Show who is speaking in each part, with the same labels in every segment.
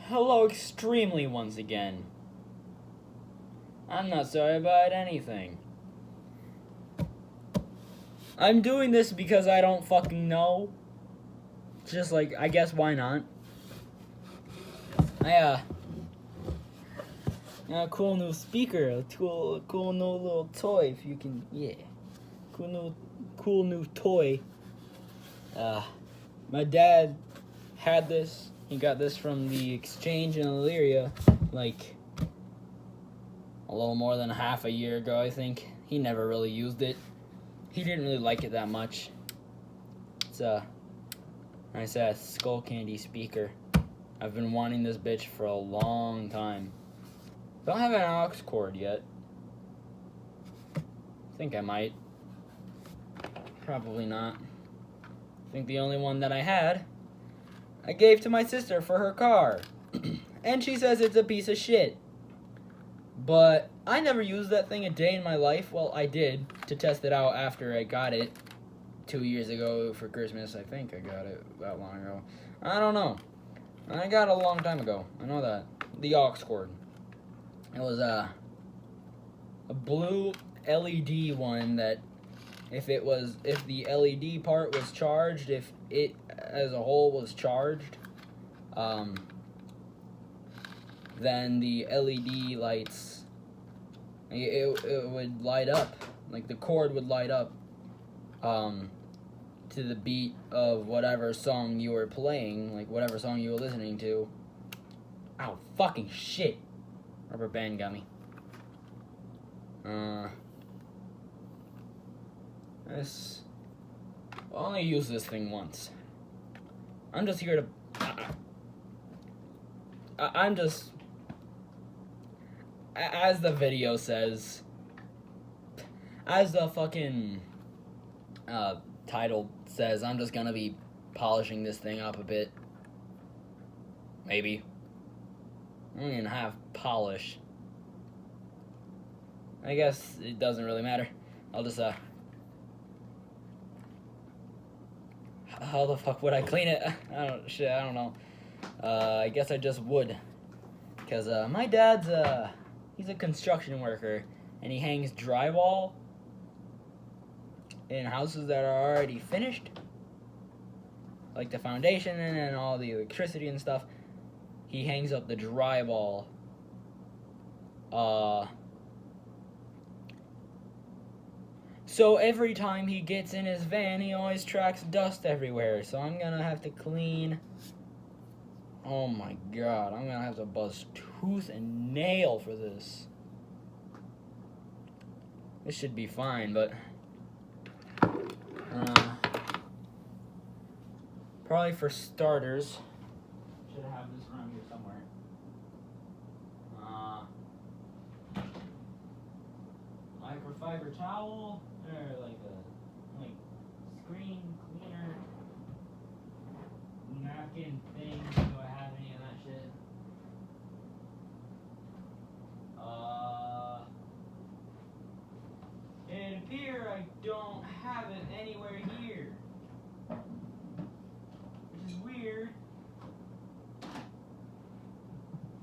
Speaker 1: Hello, extremely once again. I'm not sorry about anything. I'm doing this because I don't fucking know. Just like, I guess why not? I a cool new speaker, a cool new little toy. If you can, yeah, cool new toy. My dad had this. He got this from the exchange in Elyria, like a little more than half a year ago, I think. He never really used it. He didn't really like it that much. It's a nice ass Skullcandy speaker. I've been wanting this bitch for a long time. Don't have an aux cord yet. Think I might. Probably not. I think the only one that I had, I gave to my sister for her car. And she says it's a piece of shit. But I never used that thing a day in my life. Well, I did, to test it out after I got it 2 years ago for Christmas. I think I got it that long ago. I don't know. I got it a long time ago. I know that. The aux cord. It was a blue LED one that if the LED part was charged, if it as a whole was charged, then the LED lights, it would light up, like the cord would light up to the beat of whatever song you were playing, like whatever song you were listening to. Ow, fucking shit. Rubber band got me. I'll only use this thing once. I'm just here to... I'm just... As the video says... As the fucking... title says, I'm just gonna be polishing this thing up a bit. Maybe. I don't even have polish. I guess it doesn't really matter. I'll just, how the fuck would I clean it? I don't know. I guess I just would. Because, my dad's, he's a construction worker, and he hangs drywall in houses that are already finished. Like the foundation and all the electricity and stuff. He hangs up the drywall. So every time he gets in his van, he always tracks dust everywhere. So I'm gonna have to clean. Oh my god, I'm gonna have to bust tooth and nail for this. This should be fine, but probably for starters, should have this around here somewhere. Microfiber towel, or like screen cleaner, napkin thing. Do I have any of that shit? It appears I don't have it anywhere here, which is weird.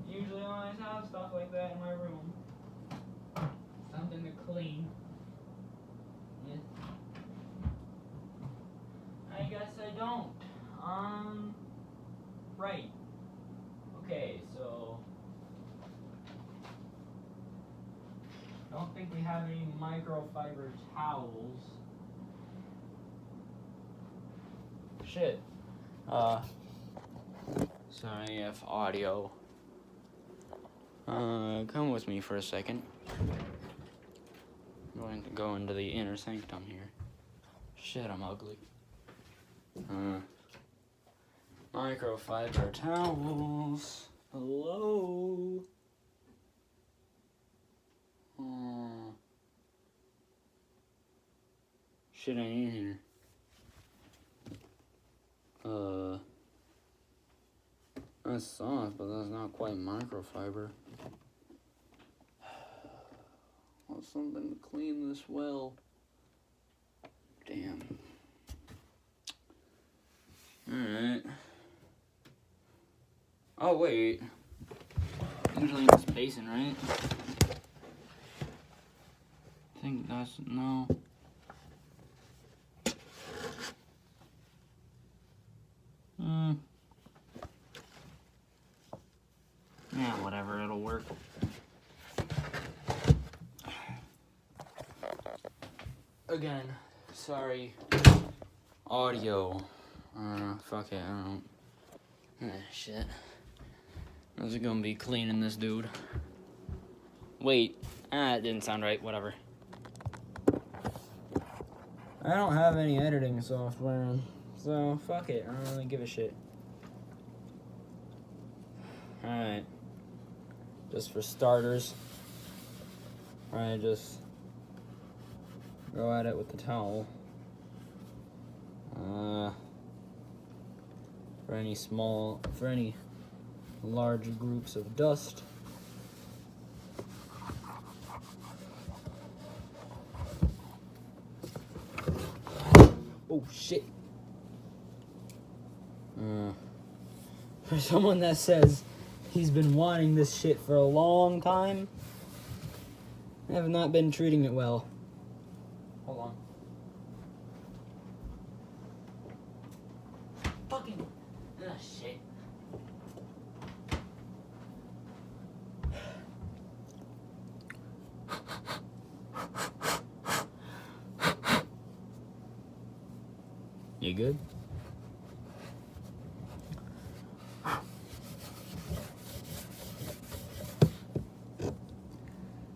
Speaker 1: Usually I always have stuff like that in my room. Something to clean. Yeah. I guess I don't. Right. Okay, so don't think we have any microfiber towels. Shit. Sorry if audio. Come with me for a second. I'm going to go into the inner sanctum here. Shit, I'm ugly. Microfiber towels. Hello? Shit ain't in here. That's soft, but that's not quite microfiber. Want something to clean this well. Damn. Alright. Oh, wait. Usually in this basin, right? I think that's... no. Yeah, whatever, it'll work. Again, sorry. Audio. Fuck it, I don't know. Shit. How's it gonna be cleaning this dude? Wait. It didn't sound right, whatever. I don't have any editing software, so fuck it, I don't really give a shit. Alright. Just for starters, I just go at it with the towel. For any large groups of dust. Oh shit. For someone that says he's been wanting this shit for a long time, I have not been treating it well. Hold on. Fucking... shit. You good?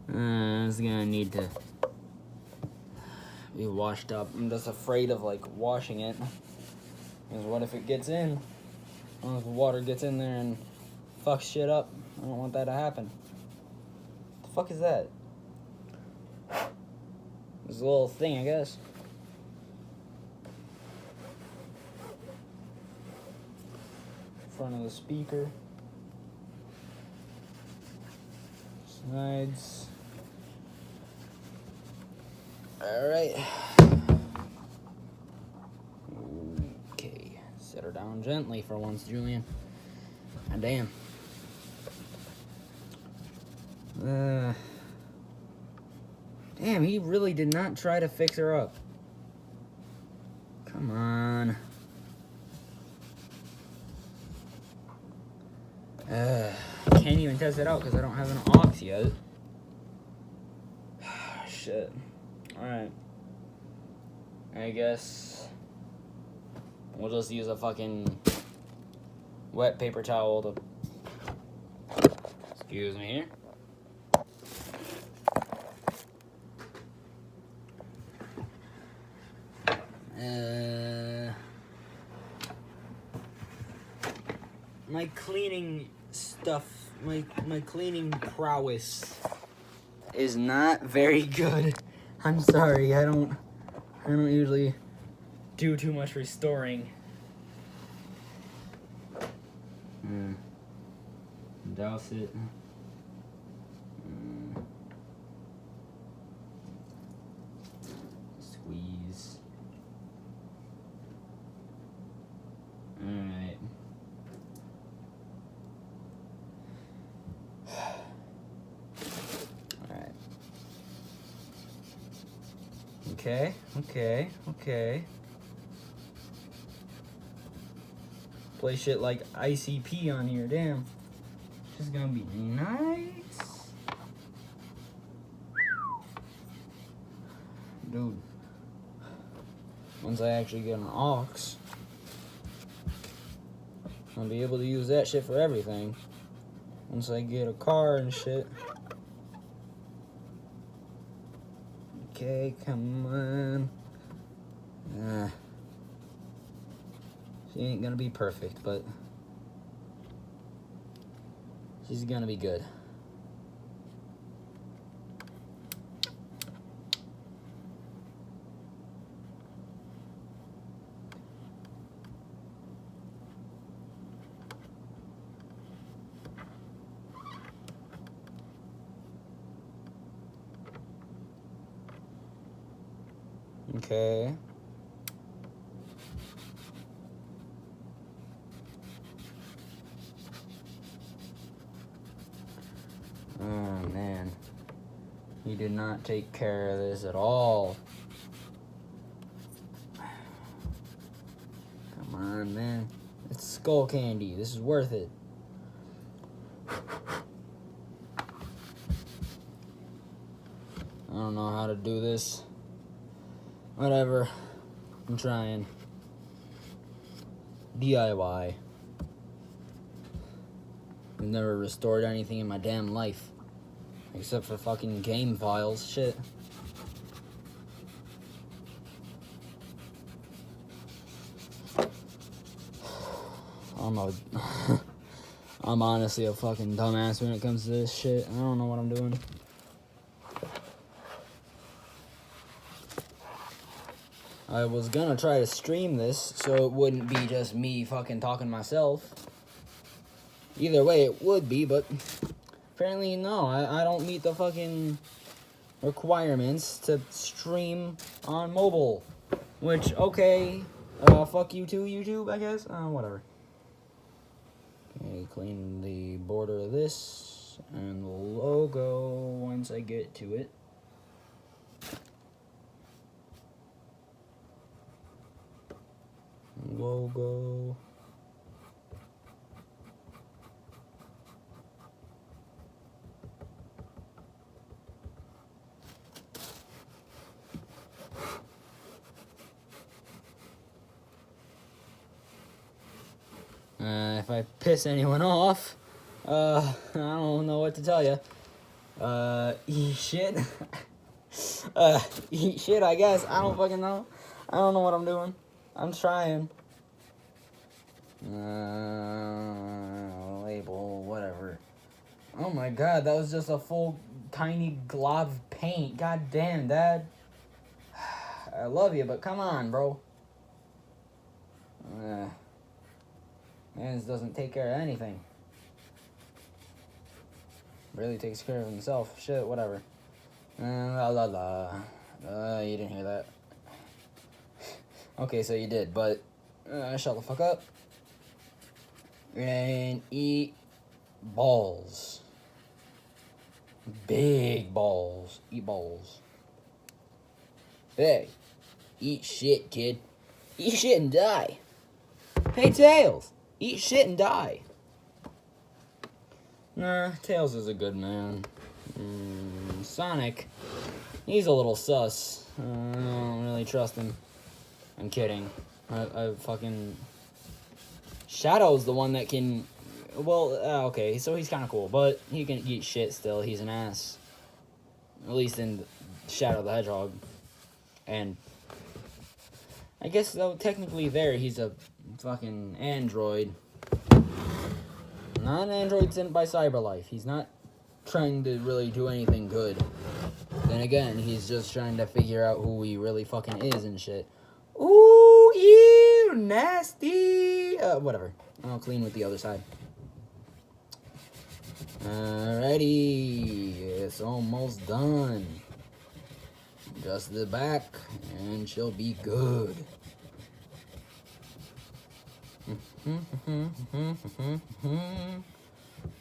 Speaker 1: It's gonna need to be washed up. I'm just afraid of like washing it. Because what if it gets in? What if the water gets in there and fucks shit up? I don't want that to happen. What the fuck is that? This little thing, I guess. Front of the speaker. Sides. Alright. Okay. Set her down gently for once, Julian. God damn. Damn, he really did not try to fix her up. Come on. Can't even test it out because I don't have an aux yet. Shit. Alright. I guess we'll just use a fucking wet paper towel to... Excuse me here. My cleaning stuff, my cleaning prowess is not very good. I'm sorry, I don't usually do too much restoring. Douse it. Squeeze. Alright. Alright. Okay. Play shit like ICP on here, damn. This is gonna be nice. Dude. Once I actually get an aux, I'll be able to use that shit for everything. Once I get a car and shit. Okay, come on. She ain't gonna be perfect, but she's gonna be good. Okay. man. He did not take care of this at all. Come on, man. It's skull candy. This is worth it. I don't know how to do this. Whatever. I'm trying. DIY. I've never restored anything in my damn life. Except for fucking game files. Shit. I'm honestly a fucking dumbass when it comes to this shit. I don't know what I'm doing. I was gonna try to stream this so it wouldn't be just me fucking talking to myself. Either way it would be, but apparently no. I don't meet the fucking requirements to stream on mobile. Which, okay, fuck you too, YouTube, I guess. Whatever. Okay, clean the border of this and the logo once I get to it. Logo. If I piss anyone off, I don't know what to tell you. Eat shit. Eat shit, I guess. I don't fucking know. I don't know what I'm doing. I'm trying. Label, whatever. Oh my god, that was just a full tiny glob of paint. God damn, Dad. I love you, but come on, bro. Mans doesn't take care of anything. Really takes care of himself. Shit, whatever. La la la. You didn't hear that. Okay, so you did, but shut the fuck up. And eat balls. Big balls. Eat balls. Hey, eat shit, kid. Eat shit and die. Hey, Tails. Eat shit and die. Nah, Tails is a good man. Sonic, he's a little sus. I don't really trust him. I'm kidding. I fucking... Shadow's the one that can... Well, okay, so he's kind of cool, but he can eat shit still. He's an ass. At least in Shadow the Hedgehog. And I guess, though, technically there, he's a fucking android. Not an android sent by CyberLife. He's not trying to really do anything good. Then again, he's just trying to figure out who he really fucking is and shit. Ooh, you nasty! Whatever. I'll clean with the other side. Alrighty. It's almost done. Just the back, and she'll be good.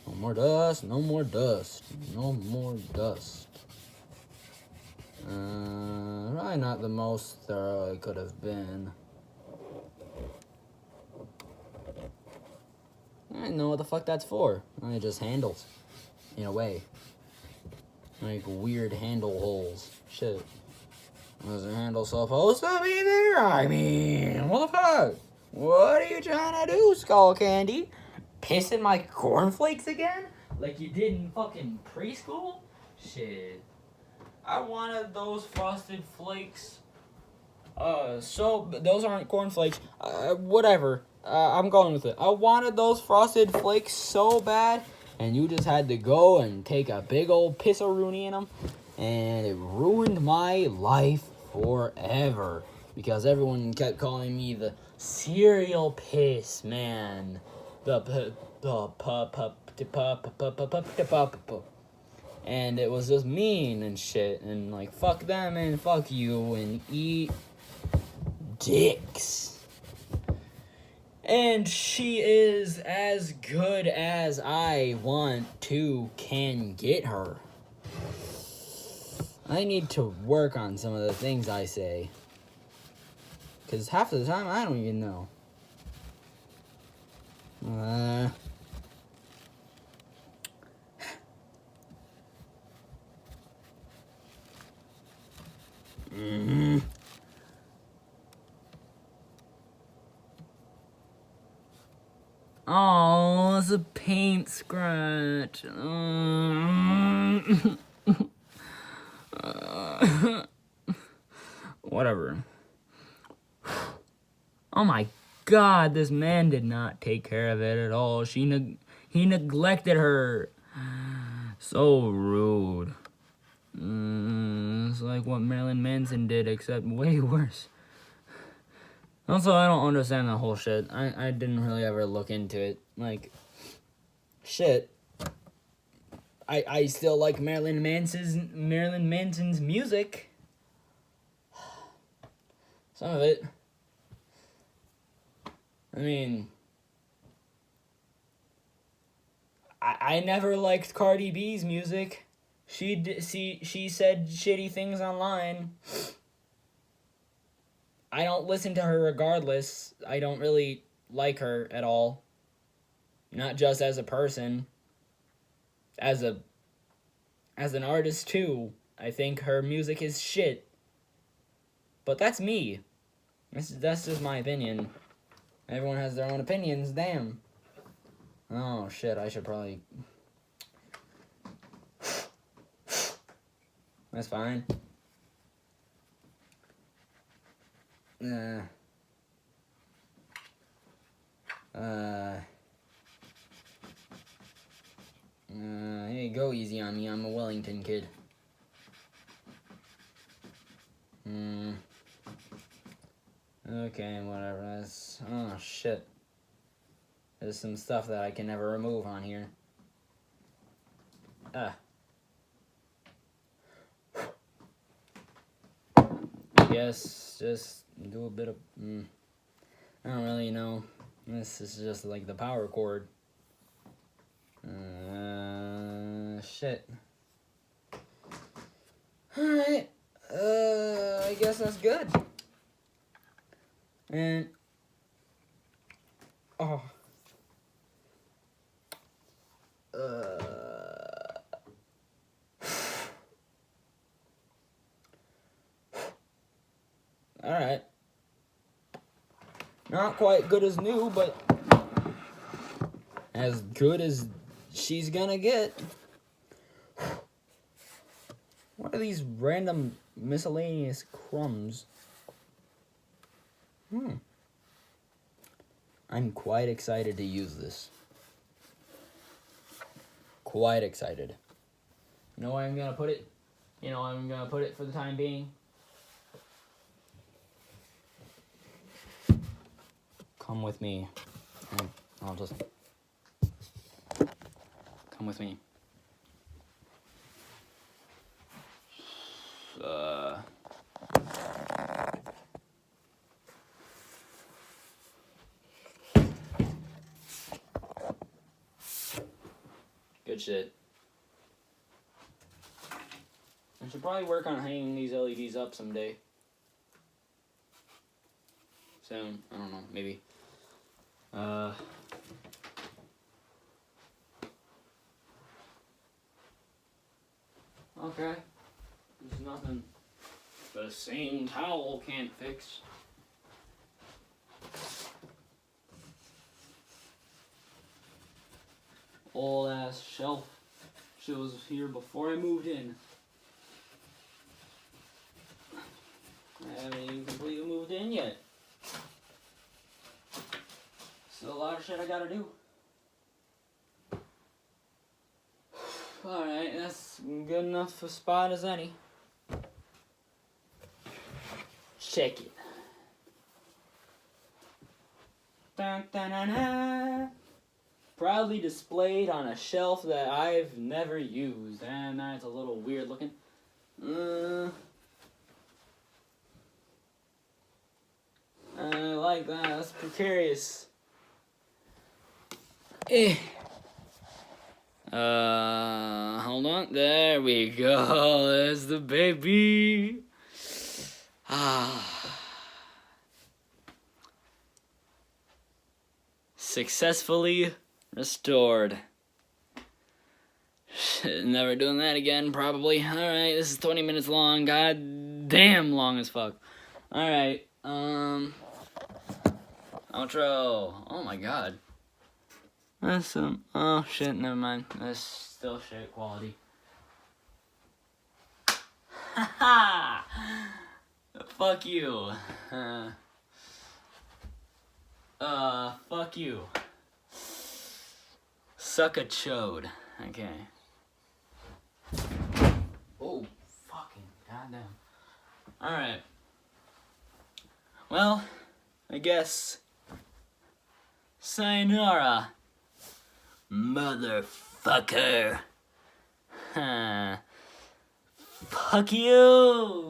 Speaker 1: No more dust, no more dust, no more dust. Probably not the most thorough it could have been. I don't know what the fuck that's for. It just handles, in a way. Like weird handle holes. Shit. Was the handle supposed to be there? I mean, what the fuck? What are you trying to do, Skull Candy? Pissing my cornflakes again? Like you did in fucking preschool? Shit. I wanted those frosted flakes. So, those aren't cornflakes. Whatever. I'm going with it. I wanted those frosted flakes so bad, and you just had to go and take a big old piss-a-rooney in them, and it ruined my life forever. Because everyone kept calling me the cereal piss man. And it was just mean and shit. And like, fuck them and fuck you and eat dicks. And she is as good as I want to can get her. I need to work on some of the things I say. Because half of the time, I don't even know. Oh, it's a paint scratch. Whatever. Oh my God, this man did not take care of it at all. He neglected her. So rude. It's like what Marilyn Manson did, except way worse. Also, I don't understand the whole shit. I didn't really ever look into it. Like, shit. I still like Marilyn Manson's music. Some of it. I mean, I never liked Cardi B's music. She said shitty things online. I don't listen to her regardless. I don't really like her at all. Not just as a person. As an artist too. I think her music is shit. But that's me. That's just my opinion. Everyone has their own opinions, damn. Oh shit, I should probably... That's fine. Hey, go easy on me. I'm a Wellington kid. Okay, whatever. That's... Oh, shit. There's some stuff that I can never remove on here. I guess just do a bit of... I don't really know. This is just like the power cord. Shit. Alright. I guess that's good. And... Oh. Alright. Not quite good as new, but as good as she's gonna get. What are these random miscellaneous crumbs? I'm quite excited to use this. Quite excited. You know where I'm gonna put it? You know, I'm gonna put it for the time being. Come with me. And I'll just... Come with me. Good shit. I should probably work on hanging these LEDs up someday. Soon. I don't know. Maybe. Okay. There's nothing the same towel can't fix. Old ass shelf. Shit was here before I moved in. I haven't even completely moved in yet. Still a lot of shit I gotta do. Alright, that's good enough a spot as any. Check it. Dun, dun, dun, dun. Proudly displayed on a shelf that I've never used. And that's a little weird looking. I like that. That's precarious. Hold hold on. There we go. There's the baby. Successfully restored. Shit, never doing that again, probably. Alright, this is 20 minutes long. God damn long as fuck. Alright, outro. Oh my god. That's some. Oh shit, never mind. That's still shit quality. Haha! Fuck you. Fuck you. Suck a chode. Okay. Oh, fucking goddamn. Alright. Well, I guess. Sayonara. Motherfucker. Fuck you.